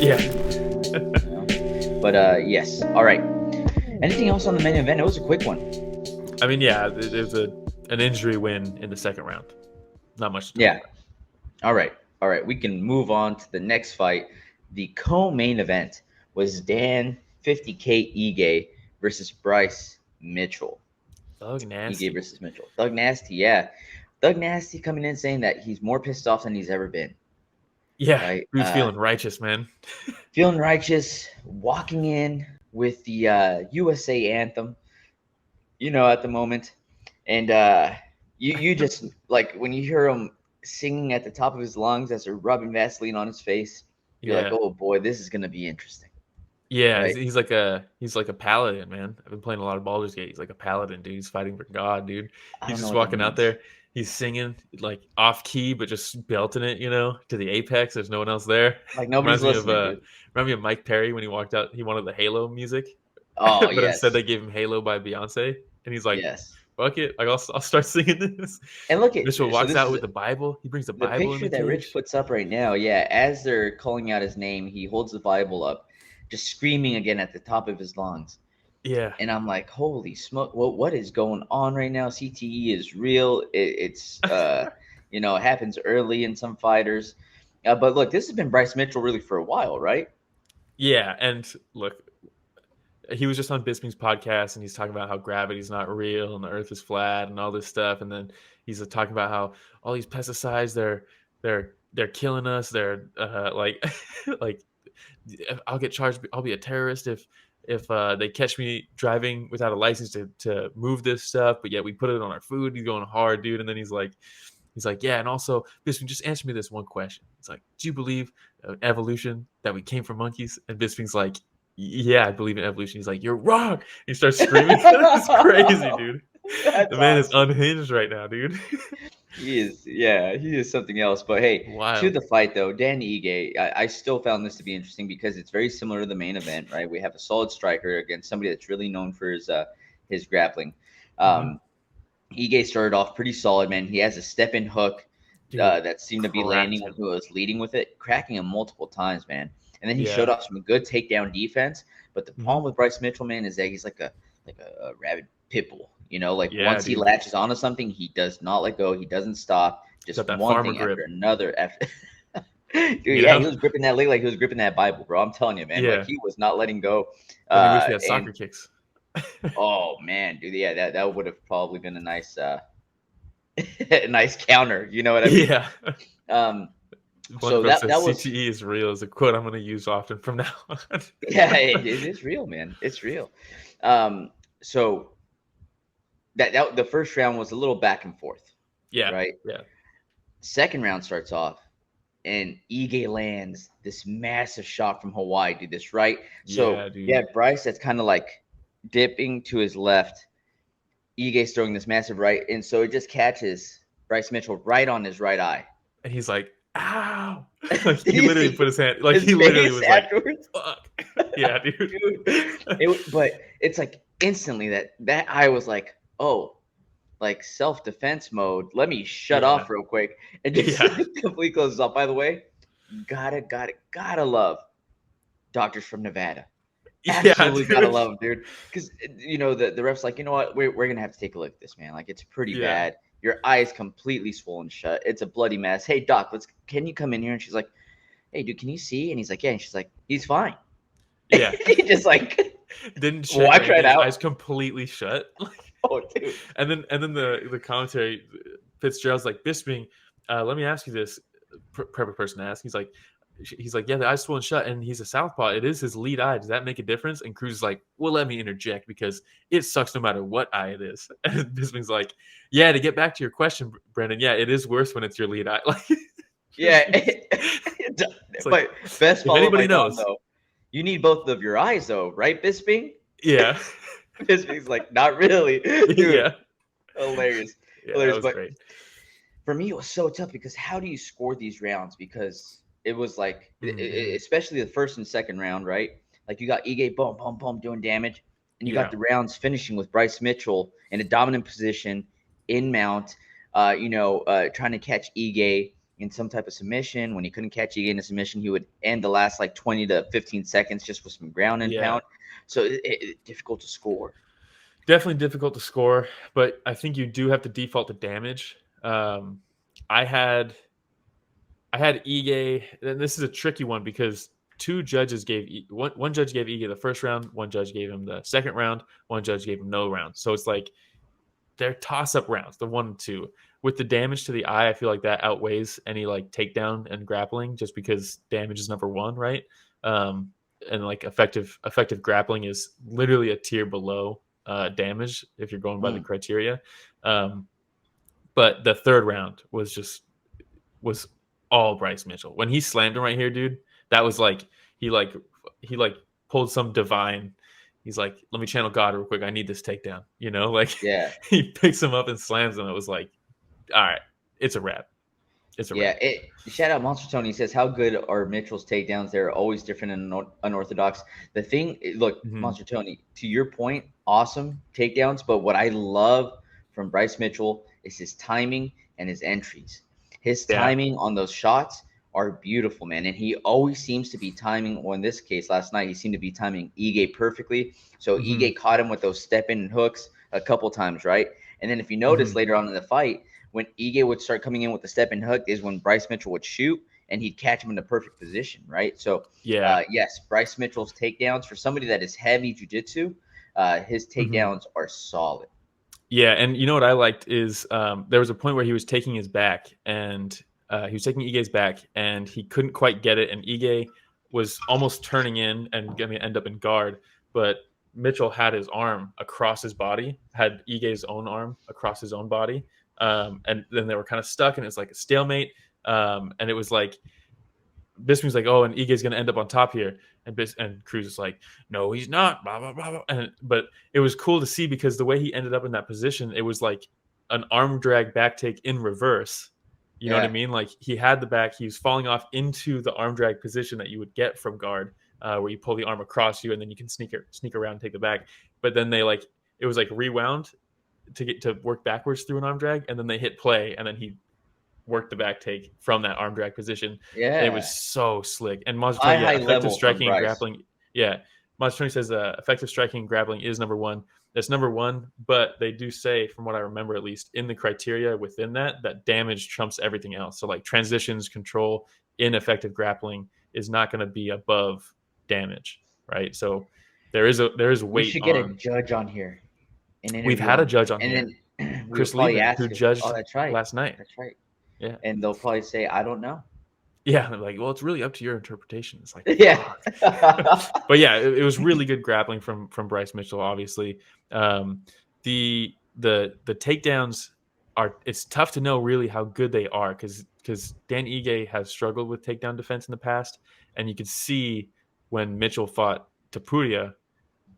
Yeah. But yes. All right. Anything else on the main event? It was a quick one. I mean, yeah, there's an injury win in the second round. Not much to talk Yeah. about. All right. All right. We can move on to the next fight. The co-main event was Dan 50K Ige versus Bryce Mitchell. Thug Ige nasty. versus Mitchell. Thug Nasty, yeah. Thug Nasty coming in saying that he's more pissed off than he's ever been. Yeah, Right. dude's feeling righteous, man. Feeling righteous, walking in with the USA anthem, at the moment. And you just like when you hear him singing at the top of his lungs as they're rubbing Vaseline on his face, you're like, Yeah. oh boy, this is gonna be interesting. Yeah, Right? he's like a paladin, man. I've been playing a lot of Baldur's Gate. He's like a paladin, dude. He's fighting for God, dude. I He's don't know just what that walking out means. there. He's singing like off key, but just belting it, to the apex. There's no one else there. Like nobody's listening, dude. Reminds me of Mike Perry when he walked out. He wanted the Halo music, Oh but instead yes. they gave him Halo by Beyonce, and he's like, Yes. "Fuck it, like I'll start singing this." And look at Mitchell so walks this out is with the Bible. He brings the the Bible in picture the that Rich cage. puts up right now. Yeah, as they're calling out his name, he holds the Bible up, just screaming again at the top of his lungs. Yeah, And I'm like, holy smoke, what is going on right now? CTE is real. It happens early in some fighters. But look, this has been Bryce Mitchell really for a while, right? yeah, and look, he was just on Bisping's podcast and he's talking about how gravity's not real and the earth is flat and all this stuff. And then he's talking about how all these pesticides, they're killing us. They're like, like I'll get charged. I'll be a terrorist if they catch me driving without a license to move this stuff. But yet we put it on our food. He's going hard, dude. And then he's like, yeah. And also, Bisping, just answer me this one question. It's like, do you believe evolution, that we came from monkeys? And Bisping's like, yeah, I believe in evolution. He's like, you're wrong. He starts screaming. It's crazy, dude. The That's man is awesome. unhinged right now, dude. He is something else. But hey, to Wild. the fight though, Dan Ige, I still found this to be interesting because it's very similar to the main event, right? We have a solid striker against somebody that's really known for his grappling. Mm-hmm. Um, Ige started off pretty solid, man. He has a step in hook Dude, that seemed to be cracked landing when him. he was leading with it, cracking him multiple times, man. And then he showed Yeah. off some good takedown defense. But the Mm-hmm. problem with Bryce Mitchell, man, is that he's like a rabid pit bull. Like Yeah, once he dude. latches onto something, he does not let go. He doesn't stop. He's got Just that one farmer thing after grip. another. After dude, You yeah, know? he was gripping that leg like he was gripping that Bible, bro. I'm telling you, man. Like Yeah. he was not letting go. Let me wish we had And soccer kicks. oh man, dude, yeah, that would have probably been a nice a nice counter. You know what I mean? Yeah. Um, One so bro that says was CTE is real is a quote I'm going to use often from now on. yeah, it is real, man. It's real. So that the first round was a little back and forth, Yeah. right? Yeah. Second round starts off, and Ige lands this massive shot from Hawaii, dude. This right. So Yeah, dude. yeah, Bryce that's kind of like dipping to his left. Ige's throwing this massive right, and so it just catches Bryce Mitchell right on his right eye. And he's like, ow. Like Did he you literally see put his hand, like his he literally face was like, afterwards? fuck. Yeah, dude. Dude, but it's like instantly that eye was like, oh, like self-defense mode. Let me shut Yeah. off real quick and just Yeah. completely closes off. By the way, gotta love Doctors from Nevada. Yeah, Absolutely gotta dude. love them, dude. Because the ref's like, you know what, we're gonna have to take a look at this, man. Like it's pretty Yeah. bad. Your eye is completely swollen shut. It's a bloody mess. Hey doc, can you come in here? And she's like, hey dude, can you see? And he's like, yeah. And she's like, he's fine. Yeah. He just like Didn't shake or walked right anything. His out. eyes completely shut. Oh dude. And then the commentary, Fitzgerald's like, Bisping, let me ask you this. Perfect person to ask. He's like, yeah, the eye's swollen shut, and he's a southpaw. It is his lead eye. Does that make a difference? And Cruz is like, well, let me interject because it sucks no matter what eye it is. And Bisping's like, yeah, to get back to your question, Brandon, yeah, it is worse when it's your lead eye. Like, Yeah. it's like, But best if follow by anybody Dom knows, though. You need both of your eyes though, right, Bisping? yeah, Bisping's like, not really. Dude, yeah, hilarious. yeah, that Hilarious. was But great. for me, it was so tough because how do you score these rounds? Because it was like, Mm-hmm. especially the first and second round, right? Like you got Ige, boom, boom, boom, doing damage, and you got Yeah, the rounds finishing with Bryce Mitchell in a dominant position in mount, trying to catch Ige. in some type of submission. When he couldn't catch Ige in a submission, he would end the last like 20 to 15 seconds just with some ground and Yeah. pound. So difficult to score. Definitely difficult to score, but I think you do have to default to damage. Um, I had Ige, and this is a tricky one because two judges gave one judge gave Ige the first round, one judge gave him the second round, one judge gave him no round. So it's like they're toss up rounds, the 1 and 2. With the damage to the eye, I feel like that outweighs any like takedown and grappling, just because damage is number one, right? Um, and like effective grappling is literally a tier below damage if you're going by the Mm, criteria. Um, but the third round was all Bryce Mitchell. When he slammed him right here, dude, that was like he like he like pulled some divine. He's like, let me channel God real quick. I need this takedown. Like yeah. he picks him up and slams him. It was like, all right, it's a wrap. It's a Yeah, wrap. shout out Monster Tony. He says, "How good are Mitchell's takedowns? They're always different and unorthodox." The thing, look, Mm-hmm. Monster Tony, to your point, awesome takedowns. But what I love from Bryce Mitchell is his timing and his entries. His Yeah. timing on those shots are beautiful, man. And he always seems to be timing. Well, in this case, last night he seemed to be timing Ige perfectly. So Mm-hmm. Ige caught him with those step in hooks a couple times, right? And then if you Mm-hmm. notice later on in the fight, when Ige would start coming in with the step and hook is when Bryce Mitchell would shoot and he'd catch him in the perfect position, right? So, Yeah. yes, Bryce Mitchell's takedowns for somebody that is heavy jujitsu, his Mm-hmm. takedowns are solid. Yeah, and you know what I liked is there was a point where he was taking his back, and he was taking Ige's back, and he couldn't quite get it, and Ige was almost turning in and going to end up in guard, but Mitchell had his arm across his body, had Ige's own arm across his own body, and then they were kind of stuck, and it was like a stalemate, and it was like Bisping's like, oh, and Ige's going to end up on top here. And Cruz is like, no, he's not. Blah, blah, blah, blah. But it was cool to see because the way he ended up in that position, it was like an arm drag back take in reverse. You know what I Yeah, mean? Like he had the back, he was falling off into the arm drag position that you would get from guard, where you pull the arm across you and then you can sneak around and take the back. But then it was like rewound to get to work backwards through an arm drag, and then they hit play, and then he work the back take from that arm drag position. And it was yeah. so slick. And Mazzucchelli, High yeah, effective level from striking and Bryce. grappling. Yeah. Mazzucchelli says effective striking and grappling is number one. That's number one, but they do say, from what I remember at least, in the criteria within that damage trumps everything else. So like transitions, control, ineffective grappling is not going to be above damage, right? So there is We weight should get a on. judge on here and We've interview had a him. judge on And here, then we will Chris probably Liebman, ask who if, oh, judged that's right. last night. That's right. Yeah. And they'll probably say, I don't know. Yeah, they're like, well, it's really up to your interpretation. It's like, Yeah. fuck. But yeah, it was really good grappling from Bryce Mitchell. Obviously, um, the takedowns are. It's tough to know really how good they are because Dan Ige has struggled with takedown defense in the past, and you could see when Mitchell fought Tapuria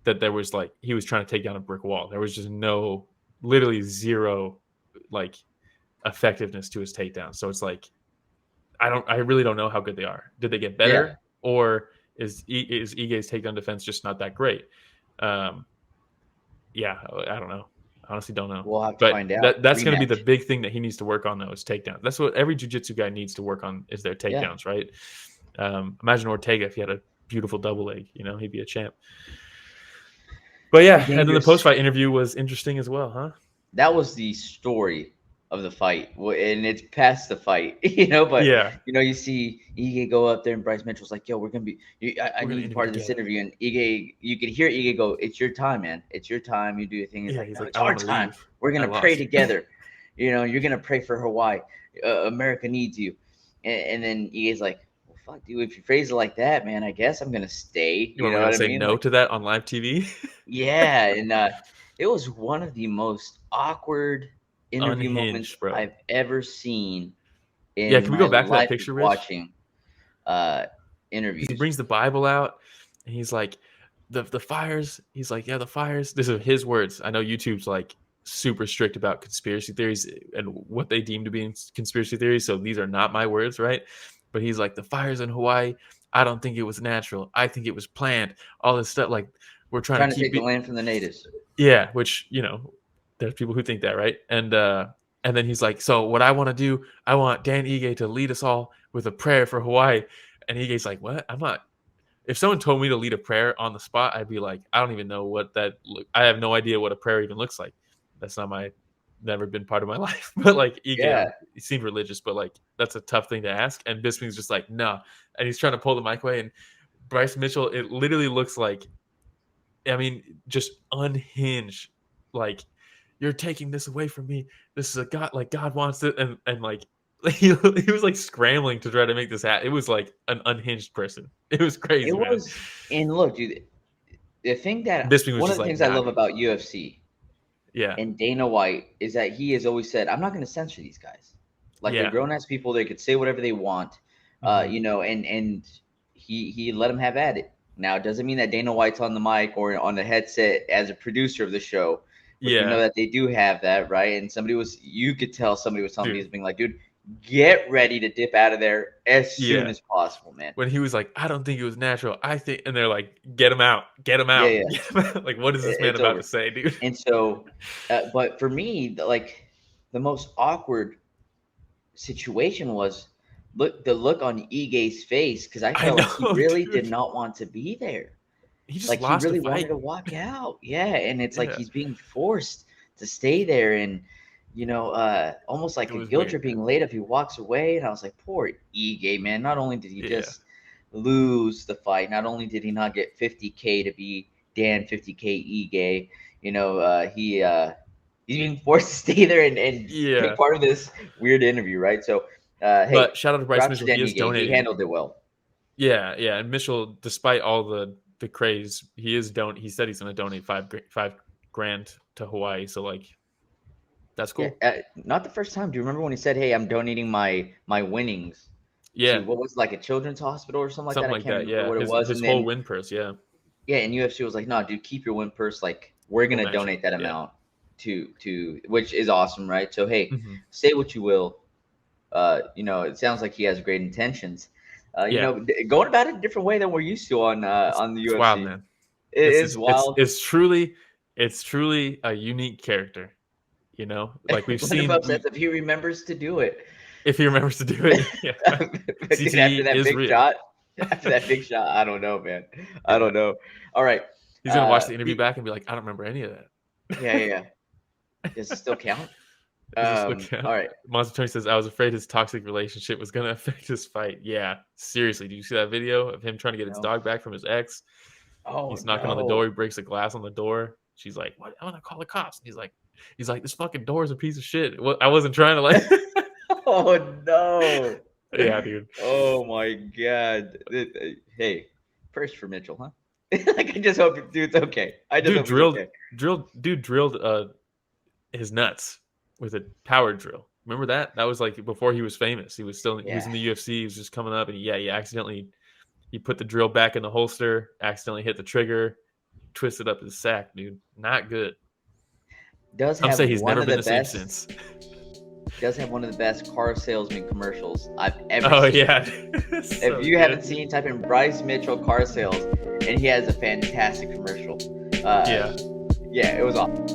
that there was like he was trying to take down a brick wall. There was just literally zero, like effectiveness to his takedown. So it's like I really don't know how good they are. Did they get Yeah. better, or is Ige's takedown defense just not that great? Um, yeah, I don't know. I honestly don't know. We'll have to But find out. that's going to be the Rematch. big thing that he needs to work on though is takedown. That's what every jiu-jitsu guy needs to work on is their Yeah. takedowns, right? Imagine Ortega if he had a beautiful double leg, he'd be a champ. But Pretty yeah, and then the dangerous. post-fight interview was interesting as well, huh? That was the story of the fight, and it's past the fight, you know. But Yeah, you see Ige go up there, and Bryce Mitchell's like, "Yo, we're gonna be. I we're gonna need you interview part of this together. interview." And Ige, you could hear Ige go, "It's your time, man. It's your time. You do your thing." He's Yeah, like, he's "No, like, it's I our want to time. leave. We're I gonna pray lost. together. You're gonna pray for Hawaii. America needs you." And then Ige's like, "Well, fuck, dude. If you phrase it like that, man, I guess I'm gonna stay." You You want know me what to I say mean? no Like, to that on live TV? yeah, and it was one of the most awkward interview moments Unhinged, bro. I've ever seen Yeah, in can we my go back to that life of picture, Rich? watching uh, Because he interviews. brings the Bible out and he's like, the fires. He's like, yeah, the fires. These are his words. I know YouTube's like super strict about conspiracy theories and what they deem to be conspiracy theories. So these are not my words, right? But he's like, the fires in Hawaii. I don't think it was natural. I think it was planned. All this stuff. Like we're trying Trying to to keep take the it. land from the natives. Yeah, which there's people who think that, right? And And then he's like, so what I want to do, I want Dan Ige to lead us all with a prayer for Hawaii. And Ige's like, what? I'm not. If someone told me to lead a prayer on the spot, I'd be like, I don't even know what that. I have no idea what a prayer even looks like. That's not my. Never been part of my life. But like Ige, Yeah, he seemed religious, but like that's a tough thing to ask. And Bisping's just like, no. And he's trying to pull the mic away. And Bryce Mitchell, it literally looks like, I mean, just unhinged. Like, you're taking this away from me. This is a God, like God wants it, and like he was like scrambling to try to make this happen. It was like an unhinged person. It was it crazy, man. was. And look, dude, the thing that Bisping was one of just the like, things I nah, love dude. about UFC Yeah, and Dana White is that he has always said, "I'm not going to censor these guys. Like they're yeah, grown ass people; they could say whatever they want, hmm you know." And he let them have at it. Now, it doesn't mean that Dana White's on the mic or on the headset as a producer of the show, which we know yeah, that they do have that, right? And you could tell somebody was telling me, dude, was being like, "Dude, get ready to dip out of there as soon yeah. as possible, man." When he was like, I don't think it was natural. I think, and they're like, get him out, get him Yeah, out, yeah, get him out. Like, what is this man it's about over. to say, dude? And so, but for me, like the most awkward situation was the look on Ige's face because I I felt like he know, really did dude. not want to be there. He just Like he lost a really wanted fight. to walk out. Yeah, and it's like Yeah, he's being forced to stay there, and almost it like a was guilt weird, trip being man. laid up. He walks away, and I was like, poor Ige, man. Not only did he Yeah, just lose the fight, not only did he not get 50K to be Dan 50K Ige, he's being forced to stay there and take yeah. part of this weird interview, right? So, hey, But shout out to Bryce props to Mitchell. Dan He is Ige. He donating. handled it well. Yeah, yeah. And Mitchell, despite all the craze, he said he's going to donate 5 grand to Hawaii. So like, that's Yeah, cool. not the first time. Do you remember when he said, "Hey, I'm donating my winnings to Yeah, what was it, like a children's hospital or something like that?" something I like can't that. remember Yeah, what it his was. his And whole then win purse. Yeah, yeah, and UFC was like, "No, dude, keep your win purse. Like we're we'll gonna match it. donate that Yeah. amount to which is awesome, right?" So hey, hmm say what you will. It sounds like he has great intentions. Yeah, Going about it a different way than we're used to it's on the it's wild, UFC. man. It It's is it's it's wild. it's truly it's truly a unique character. You know, like we've One of seen. us says if he remembers to do it. If he remembers to do it, yeah. But dude, CTE is real. after that big shot, I don't know, man. I Yeah, don't know. All right. he's gonna watch the interview Pete, back and be like, I don't remember any of yeah, yeah, that. yeah. Does it still count? Does it still All count? right. Monster Tony says, I was afraid his toxic relationship was going to affect his fight. Yeah, seriously. Do you see that video of him trying to get his No. dog back from his ex? Oh He's knocking on the door. no. He breaks a glass on the door. She's like, "What? I'm gonna call the cops." And he's like, "This fucking door is a piece of shit." What? I wasn't trying to like. Oh no. Yeah, dude. Oh my god. Hey, first for Mitchell, huh? Like I just hope dude's okay. I just Dude hope he's drilled, okay. drilled his nuts with a power drill. Remember that? That was like before he was famous. He was Yeah. in the UFC. He was just coming up, and yeah, he put the drill back in the holster, accidentally hit the trigger, twisted up his sack, dude. Not good. Does Some have say he's one never of been the the same best since. does have one of the best car salesman commercials I've ever Oh seen. yeah, If so you good. haven't seen, type in Bryce Mitchell car sales, and he has a fantastic commercial. Yeah, Yeah, it was awesome.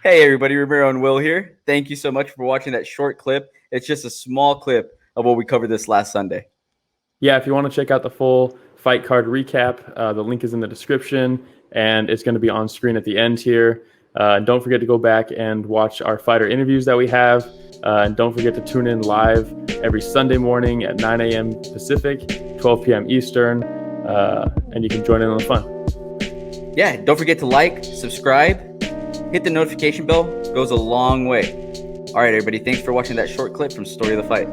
Hey everybody, Ramiro and Will here. Thank you so much for watching that short clip. It's just a small clip of what we covered this last Sunday. yeah. If you want to check out the full fight card recap, the link is in the description, and it's going to be on screen at the end here. Don't forget to go back and watch our fighter interviews that we have. And don't forget to tune in live every Sunday morning at 9 a.m. Pacific, 12 p.m. Eastern, and you can join in on the fun. Yeah, don't forget to like, subscribe, hit the notification bell. Goes a long way. All right, everybody. Thanks for watching that short clip from Story of the Fight.